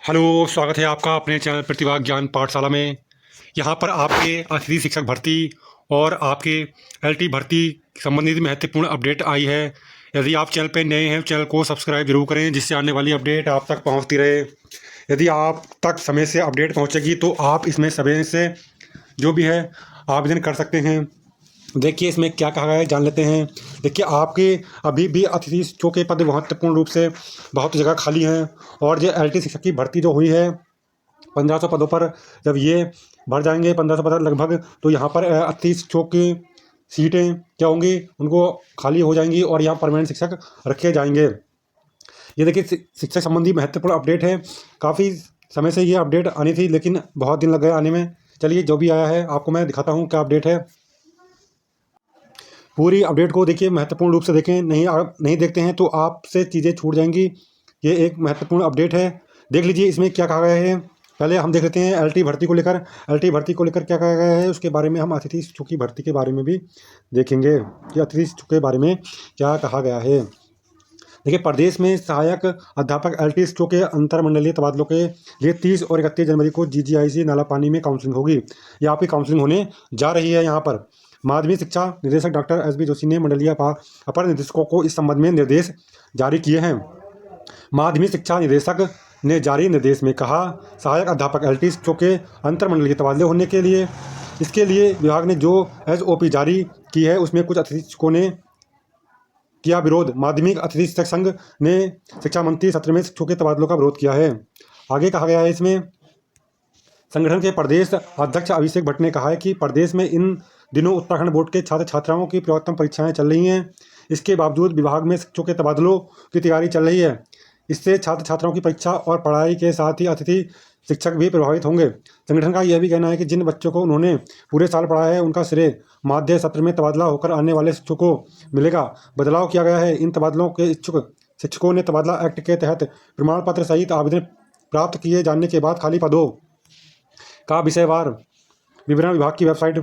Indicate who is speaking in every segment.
Speaker 1: Hello, स्वागत है आपका अपने चैनल प्रतिभा ज्ञान पाठशाला में। यहाँ पर आपके अतिथि शिक्षक भर्ती और आपके एलटी भर्ती संबंधित महत्वपूर्ण अपडेट आई है। यदि आप चैनल पर नए हैं, चैनल को सब्सक्राइब जरूर करें, जिससे आने वाली अपडेट आप तक पहुँचती रहे। यदि आप तक समय से अपडेट पहुँचेगी तो आप इसमें समय से जो भी है आवेदन कर सकते हैं। देखिए इसमें क्या कहा गया है, जान लेते हैं। देखिए आपके अभी भी अतिथि शिक्षकों के पद महत्वपूर्ण रूप से बहुत जगह खाली हैं, और जो एलटी शिक्षक की भर्ती जो हुई है 1500 पदों पर, जब ये भर जाएंगे 1500 पद लगभग, तो यहाँ पर अतिथि शिक्षकों की सीटें क्या होंगी, उनको खाली हो जाएंगी और यहाँ परमानेंट शिक्षक रखे जाएंगे। ये देखिए शिक्षक संबंधी महत्वपूर्ण अपडेट है। काफ़ी समय से ये अपडेट आनी थी, लेकिन बहुत दिन लग गए आने में। चलिए जो भी आया है आपको मैं दिखाता हूँ क्या अपडेट है। पूरी अपडेट को देखिए, महत्वपूर्ण रूप से देखें। नहीं आप नहीं देखते हैं तो आपसे चीज़ें छूट जाएंगी। ये एक महत्वपूर्ण अपडेट है, देख लीजिए इसमें क्या कहा गया है। पहले हम देख लेते हैं एलटी भर्ती को लेकर। एलटी भर्ती को लेकर क्या कहा गया है, उसके बारे में हम अतिथि शिक्षक की भर्ती के बारे में भी देखेंगे कि अतिथि शिक्षक के बारे में क्या कहा गया है। देखिए प्रदेश में सहायक अध्यापक एलटी शिक्षकों के अंतरमंडलीय तबादलों के लिए 30 और 31 जनवरी को जीजीआईसी नालापानी में काउंसलिंग होगी। ये आपकी काउंसलिंग होने जा रही है। यहाँ पर माध्यमिक शिक्षा निदेशक डॉक्टर एस बी जोशी ने मंडलीय अपर निदेशकों को इस संबंध में निर्देश जारी किए हैं। माध्यमिक शिक्षा निदेशक ने जारी निर्देश में कहा, सहायक अध्यापक एलटी शिक्षकों के अंतरमंडलीय तबादले होने के लिए इसके लिए विभाग ने जो एसओपी जारी की है उसमें कुछ अतिथि शिक्षकों ने किया विरोध। माध्यमिक अतिथि शिक्षक संघ ने शिक्षा मंत्री सत्र में शिक्षकों के तबादलों का विरोध किया है। आगे कहा गया है इसमें, संगठन के प्रदेश अध्यक्ष अभिषेक भट्ट ने कहा है कि प्रदेश में इन दिनों उत्तराखंड बोर्ड के छात्र छात्राओं की प्रवेश परीक्षाएं चल रही हैं। इसके बावजूद विभाग में शिक्षकों के तबादलों की तैयारी चल रही है। इससे छात्र छात्राओं की परीक्षा और पढ़ाई के साथ ही अतिथि शिक्षक भी प्रभावित होंगे। संगठन का यह भी कहना है कि जिन बच्चों को उन्होंने पूरे साल पढ़ाया है उनका श्रेय माध्य सत्र में तबादला होकर आने वाले शिक्षकों को मिलेगा। बदलाव किया गया है। इन तबादलों के इच्छुक शिक्षकों ने तबादला एक्ट के तहत प्रमाण पत्र सहित आवेदन प्राप्त किए जाने के बाद खाली पदों का विषयवार विवरण विभाग की वेबसाइट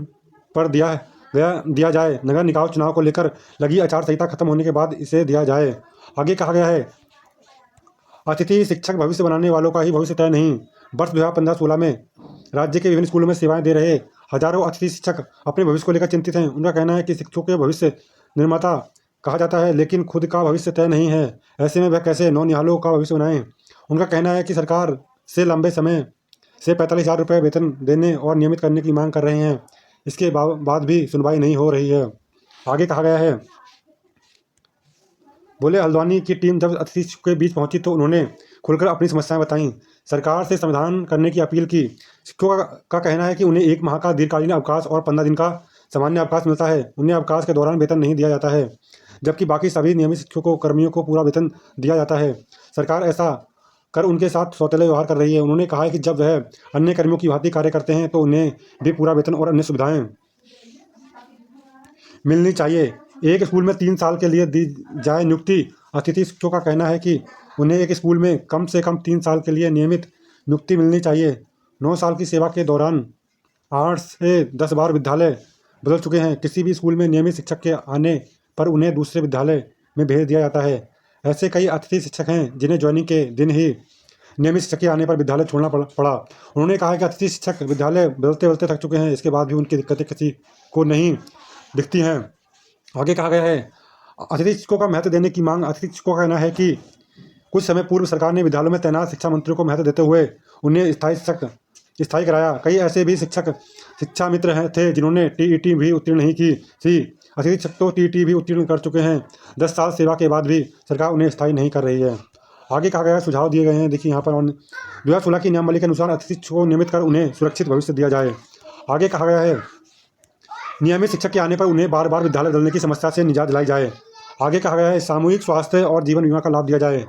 Speaker 1: पर दिया जाए। नगर निकाय चुनाव को लेकर लगी आचार संहिता खत्म होने के बाद इसे दिया जाए। आगे कहा गया है, अतिथि शिक्षक भविष्य बनाने वालों का ही भविष्य तय नहीं। वर्ष 2015-16 में राज्य के विभिन्न स्कूलों में सेवाएं दे रहे हजारों अतिथि शिक्षक अपने भविष्य को लेकर चिंतित हैं। उनका कहना है कि शिक्षकों के भविष्य निर्माता कहा जाता है, लेकिन खुद का भविष्य तय नहीं है। ऐसे में वह कैसे नौनिहालों का भविष्य बनाएं। उनका कहना है कि सरकार से लंबे समय से 45,000 रुपये वेतन देने और नियमित करने की मांग कर रहे हैं। इसके बाद भी सुनवाई नहीं हो रही है। आगे कहा गया है, बोले हल्द्वानी की टीम जब अतिथि शिक्षकों के बीच पहुंची तो उन्होंने खुलकर अपनी समस्याएं बताईं, सरकार से समाधान करने की अपील की। शिक्षकों का कहना है कि उन्हें 1 माह का दीर्घकालीन अवकाश और 15 दिन का सामान्य अवकाश मिलता है। उन्हें अवकाश के दौरान वेतन नहीं दिया जाता है, जबकि बाकी सभी नियमित शिक्षकों कर्मियों को पूरा वेतन दिया जाता है। सरकार ऐसा कर उनके साथ सौतेले व्यवहार कर रही है। उन्होंने कहा है कि जब वह अन्य कर्मियों की भांति कार्य करते हैं तो उन्हें भी पूरा वेतन और अन्य सुविधाएं मिलनी चाहिए। एक स्कूल में 3 साल के लिए दी जाए नियुक्ति। अतिथि शिक्षकों का कहना है कि उन्हें एक स्कूल में कम से कम 3 साल के लिए नियमित नियुक्ति मिलनी चाहिए। 9 साल की सेवा के दौरान 8 से 10 बार विद्यालय बदल चुके हैं। किसी भी स्कूल में नियमित शिक्षक के आने पर उन्हें दूसरे विद्यालय में भेज दिया जाता है। ऐसे कई अतिथि शिक्षक हैं जिन्हें ज्वाइनिंग के दिन ही नियमित शिक्षक के आने पर विद्यालय छोड़ना पड़ा। उन्होंने कहा है कि अतिथि शिक्षक विद्यालय बदलते बदलते थक चुके हैं। इसके बाद भी उनकी दिक्कतें किसी को नहीं दिखती हैं। आगे कहा गया है, अतिथि शिक्षकों का महत्व देने की मांग। अतिथि शिक्षकों का कहना है कि कुछ समय पूर्व सरकार ने विद्यालयों में तैनात शिक्षा मंत्रियों को महत्व देते हुए उन्हें स्थायी कराया। कई ऐसे भी शिक्षक शिक्षा मित्र थे जिन्होंने टीईटी भी उत्तीर्ण नहीं की थी। अतिथि शिक्षक तो टीईटी भी उत्तीर्ण कर चुके हैं। 10 साल सेवा के बाद भी सरकार उन्हें स्थायी नहीं कर रही है। आगे कहा गया है, सुझाव दिए गए हैं। देखिए यहाँ पर 2016 की नियमावली के अनुसार अतिथि शिक्षकों को नियमित कर उन्हें सुरक्षित भविष्य दिया जाए। आगे कहा गया है, नियमित शिक्षक के आने पर उन्हें बार बार विद्यालय बदलने की समस्या से निजात दिलाई जाए। आगे कहा गया है, सामूहिक स्वास्थ्य और जीवन बीमा का लाभ दिया जाए।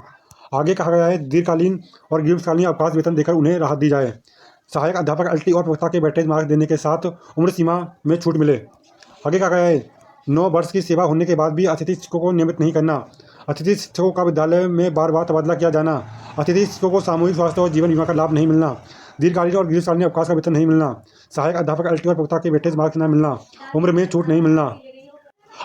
Speaker 1: आगे कहा गया है, दीर्घकालीन और ग्रीष्मकालीन अवकाश वेतन देकर उन्हें राहत दी जाए। सहायक अध्यापक एलटी और प्रवक्ता के वेटेज मार्क्स देने के साथ उम्र सीमा में छूट मिले। आगे कहा गया है, 9 वर्ष की सेवा होने के बाद भी अतिथि शिक्षकों को नियमित नहीं करना। अतिथि शिक्षकों का विद्यालय में बार बार तबादला किया जाना। अतिथि शिक्षकों को सामूहिक स्वास्थ्य और जीवन बीमा का लाभ नहीं मिलना। दीर्घकालीन और ग्रीष्मकालीन अवकाश का वेतन नहीं मिलना। सहायक अध्यापक एलटी और प्रवक्ता के वेटेज मार्क्स न मिलना। उम्र में छूट नहीं मिलना।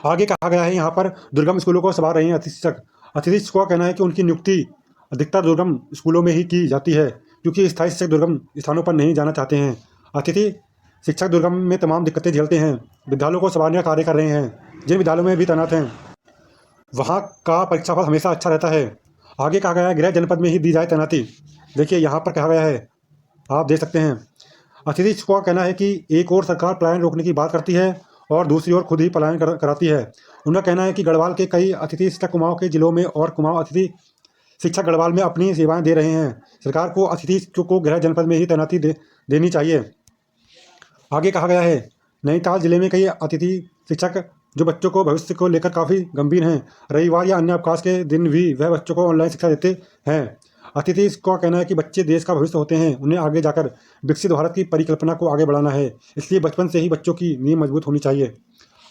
Speaker 1: आगे कहा गया है, यहाँ पर दुर्गम स्कूलों को संभाल रहे हैं अतिथि शिक्षक। अतिथि शिक्षकों का कहना है कि उनकी नियुक्ति अधिकतर दुर्गम स्कूलों में ही की जाती है। क्योंकि स्थायी शिक्षक दुर्गम स्थानों पर नहीं जाना चाहते हैं। अतिथि शिक्षक दुर्गम में तमाम दिक्कतें झेलते हैं। विद्यालयों को संभालने का कार्य कर रहे हैं। जिन विद्यालयों में भी तैनात हैं वहाँ का परीक्षाफल हमेशा अच्छा रहता है। आगे कहा गया है गृह जनपद में ही दी जाए तैनाती। देखिए यहाँ पर कहा गया है, आप देख सकते हैं। अतिथि शिक्षकों का कहना है कि एक और सरकार पलायन रोकने की बात करती है और दूसरी ओर खुद ही पलायन कराती है। उनका कहना है कि गढ़वाल के कई अतिथि शिक्षक कुमाऊं के जिलों में और कुमाऊं अतिथि शिक्षक गढ़वाल में अपनी सेवाएं दे रहे हैं। सरकार को अतिथि शिक्षकों को गृह जनपद में ही तैनाती देनी चाहिए। आगे कहा गया है नैनीताल जिले में कई अतिथि शिक्षक जो बच्चों को भविष्य को लेकर काफ़ी गंभीर हैं। रविवार या अन्य अवकाश के दिन भी वह बच्चों को ऑनलाइन शिक्षा देते हैं। अतिथि का कहना है कि बच्चे देश का भविष्य होते हैं। उन्हें आगे जाकर विकसित भारत की परिकल्पना को आगे बढ़ाना है, इसलिए बचपन से ही बच्चों की नींव मजबूत होनी चाहिए।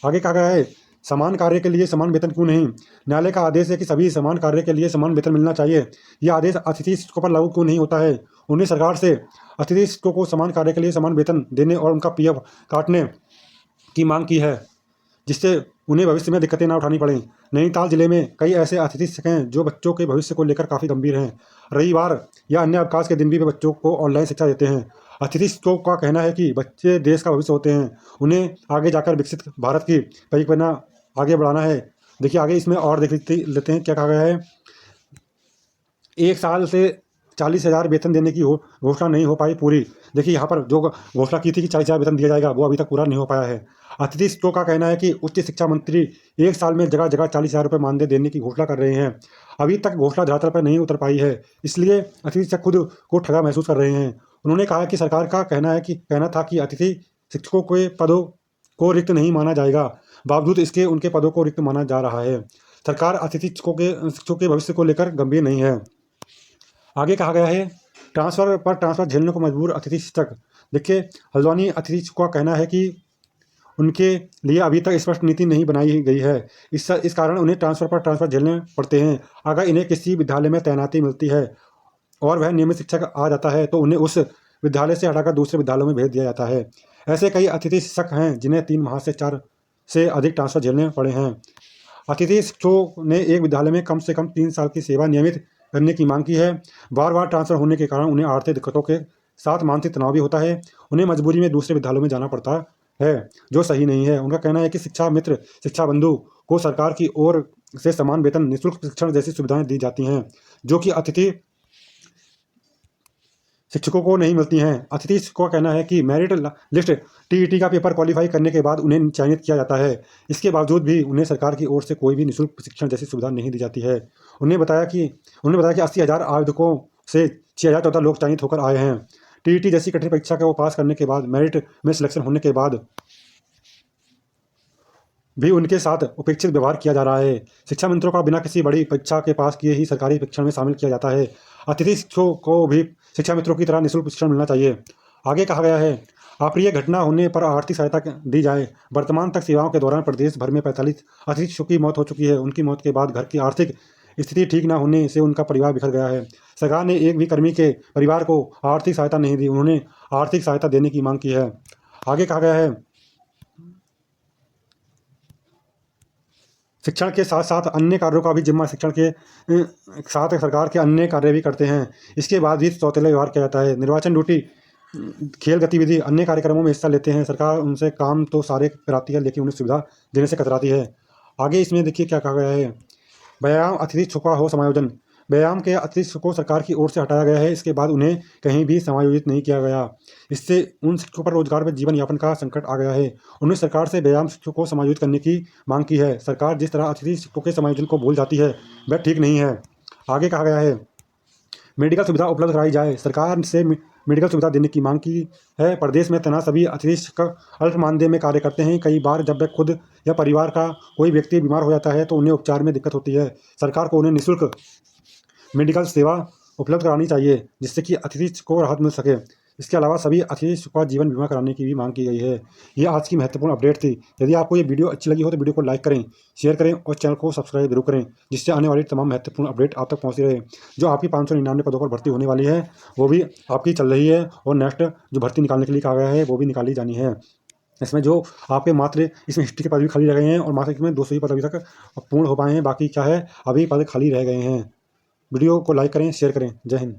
Speaker 1: आगे कहा गया है समान कार्य के लिए समान वेतन क्यों नहीं। न्यायालय का आदेश है कि सभी समान कार्य के लिए समान वेतन मिलना चाहिए। यह आदेश अतिथि शिक्षकों पर लागू क्यों नहीं होता है। उन्हें सरकार से अतिथि शिक्षकों को समान कार्य के लिए समान वेतन देने और उनका पीएफ काटने की मांग की है, जिससे उन्हें भविष्य में दिक्कतें ना उठानी पड़ें। नैनीताल जिले में कई ऐसे अतिथि शिक्षक हैं जो बच्चों के भविष्य को लेकर काफ़ी गंभीर हैं। रविवार या अन्य अवकाश के दिन भी वे बच्चों को ऑनलाइन शिक्षा देते हैं। अतिथि शिक्षकों का कहना है कि बच्चे देश का भविष्य होते हैं। उन्हें आगे जाकर विकसित भारत की परिकल्पना आगे बढ़ाना है। देखिए आगे इसमें और देख लेते हैं क्या कहा गया है। एक साल से 40,000 वेतन देने की घोषणा नहीं हो पाई पूरी। देखिए यहाँ पर जो घोषणा की थी कि 40,000 वेतन दिया जाएगा वो अभी तक पूरा नहीं हो पाया है। अतिथि शिक्षकों का कहना है कि उच्च शिक्षा मंत्री एक साल में जगह जगह 40,000 रुपये मानदेय देने की घोषणा कर रहे हैं। अभी तक घोषणा धरातल पर नहीं उतर पाई है, इसलिए अतिथि शिक्षक खुद को ठगा महसूस कर रहे हैं। उन्होंने कहा कि सरकार का कहना था कि अतिथि शिक्षकों के पदों को रिक्त नहीं माना जाएगा, बावजूद इसके उनके पदों को रिक्त माना जा रहा है। सरकार अतिथि शिक्षकों के भविष्य को लेकर गंभीर नहीं है। आगे कहा गया है ट्रांसफ़र झेलने को मजबूर अतिथि शिक्षक। देखिए हल्द्वानी अतिथि शिक्षकों का कहना है कि उनके लिए अभी तक स्पष्ट नीति नहीं बनाई गई है। इस कारण उन्हें ट्रांसफ़र झेलने पड़ते हैं। अगर इन्हें किसी विद्यालय में तैनाती मिलती है और वह नियमित शिक्षक आ जाता है तो उन्हें उस विद्यालय से हटाकर दूसरे विद्यालयों में भेज दिया जाता है। ऐसे कई अतिथि शिक्षक हैं जिन्हें 3 माह से 4 से अधिक ट्रांसफ़र झेलने पड़े हैं। अतिथि शिक्षकों ने एक विद्यालय में कम से कम 3 साल की सेवा नियमित करने की मांग की है। बार बार ट्रांसफ़र होने के कारण उन्हें आर्थिक दिक्कतों के साथ मानसिक तनाव भी होता है। उन्हें मजबूरी में दूसरे विद्यालयों में जाना पड़ता है, जो सही नहीं है। उनका कहना है कि शिक्षा मित्र, शिक्षा बंधु को सरकार की ओर से समान वेतन, निःशुल्क शिक्षण जैसी सुविधाएं दी जाती हैं, जो कि अतिथि शिक्षकों को नहीं मिलती हैं। अतिथि शिक्षकों का कहना है कि मेरिट लिस्ट टीईटी का पेपर क्वालिफाई करने के बाद उन्हें चयनित किया जाता है। इसके बावजूद भी उन्हें सरकार की ओर से कोई भी निःशुल्क शिक्षण जैसी सुविधा नहीं दी जाती है। उन्होंने बताया कि 80,000 आवेदकों से 6,014 लोग चयनित होकर आए हैं। टीईटी जैसी कठिन परीक्षा को पास करने के बाद मेरिट में सिलेक्शन होने के बाद भी उनके साथ उपेक्षित व्यवहार किया जा रहा है। शिक्षा मंत्रियों का बिना किसी बड़ी परीक्षा के पास किए ही सरकारी शिक्षण में शामिल किया जाता है। अतिथि शिक्षकों को भी शिक्षा मित्रों की तरह निःशुल्क शिक्षण मिलना चाहिए। आगे कहा गया है अप्रिय घटना होने पर आर्थिक सहायता दी जाए। वर्तमान तक सेवाओं के दौरान प्रदेश भर में 45 अतिथि शिक्षकों की मौत हो चुकी है। उनकी मौत के बाद घर की आर्थिक स्थिति ठीक न होने से उनका परिवार बिखर गया है। सरकार ने एक भी कर्मी के परिवार को आर्थिक सहायता नहीं दी। उन्होंने आर्थिक सहायता देने की मांग की है। आगे कहा गया है शिक्षण के साथ साथ अन्य कार्यों का भी जिम्मा शिक्षण के साथ सरकार के अन्य कार्य भी करते हैं। इसके बाद भी सौतेला व्यवहार किया जाता है। निर्वाचन ड्यूटी, खेल गतिविधि, अन्य कार्यक्रमों में हिस्सा लेते हैं। सरकार उनसे काम तो सारे कराती है लेकिन उन्हें सुविधा देने से कतराती है। आगे इसमें देखिए क्या कहा गया है। व्यायाम अतिथि शिक्षकों का हो समायोजन। व्यायाम के अतिथि शिक्षकों को सरकार की ओर से हटाया गया है। इसके बाद उन्हें कहीं भी समायोजित नहीं किया गया। इससे उन शिक्षकों पर रोजगार व जीवन यापन का संकट आ गया है। उन्होंने सरकार से व्यायाम शिक्षकों को समायोजित करने की मांग की है। सरकार जिस तरह अतिथि शिक्षकों के समायोजन को भूल जाती है वह ठीक नहीं है। आगे कहा गया है मेडिकल सुविधा उपलब्ध कराई जाए। सरकार से मेडिकल सुविधा देने की मांग की है। प्रदेश में तैनात सभी अतिथि शिक्षक अल्प मानदेय में कार्य करते हैं। कई बार जब वे खुद या परिवार का कोई व्यक्ति बीमार हो जाता है तो उन्हें उपचार में दिक्कत होती है। सरकार को उन्हें निःशुल्क मेडिकल सेवा उपलब्ध करानी चाहिए जिससे कि अतिथि शिक्षकों को राहत मिल सके। इसके अलावा सभी अतिथि शिक्षकों का जीवन बीमा कराने की भी मांग की गई है। ये आज की महत्वपूर्ण अपडेट थी। यदि आपको ये वीडियो अच्छी लगी हो तो वीडियो को लाइक करें, शेयर करें और चैनल को सब्सक्राइब जरूर करें, जिससे आने वाली तमाम महत्वपूर्ण अपडेट आप तक पहुँचती रहे। जो आपकी 599 पदों पर भर्ती होने वाली है वो भी आपकी चल रही है और नेक्स्ट जो भर्ती निकालने के लिए कहा गया है वो भी निकाली जानी है। इसमें जो आपके मात्र इसमें हिस्ट्री के पद भी खाली रह गए हैं और मात्र इसमें 200 ही पद अभी तक पूर्ण हो पाए हैं। बाकी क्या है अभी पद खाली रह गए हैं। वीडियो को लाइक करें, शेयर करें। जय हिंद।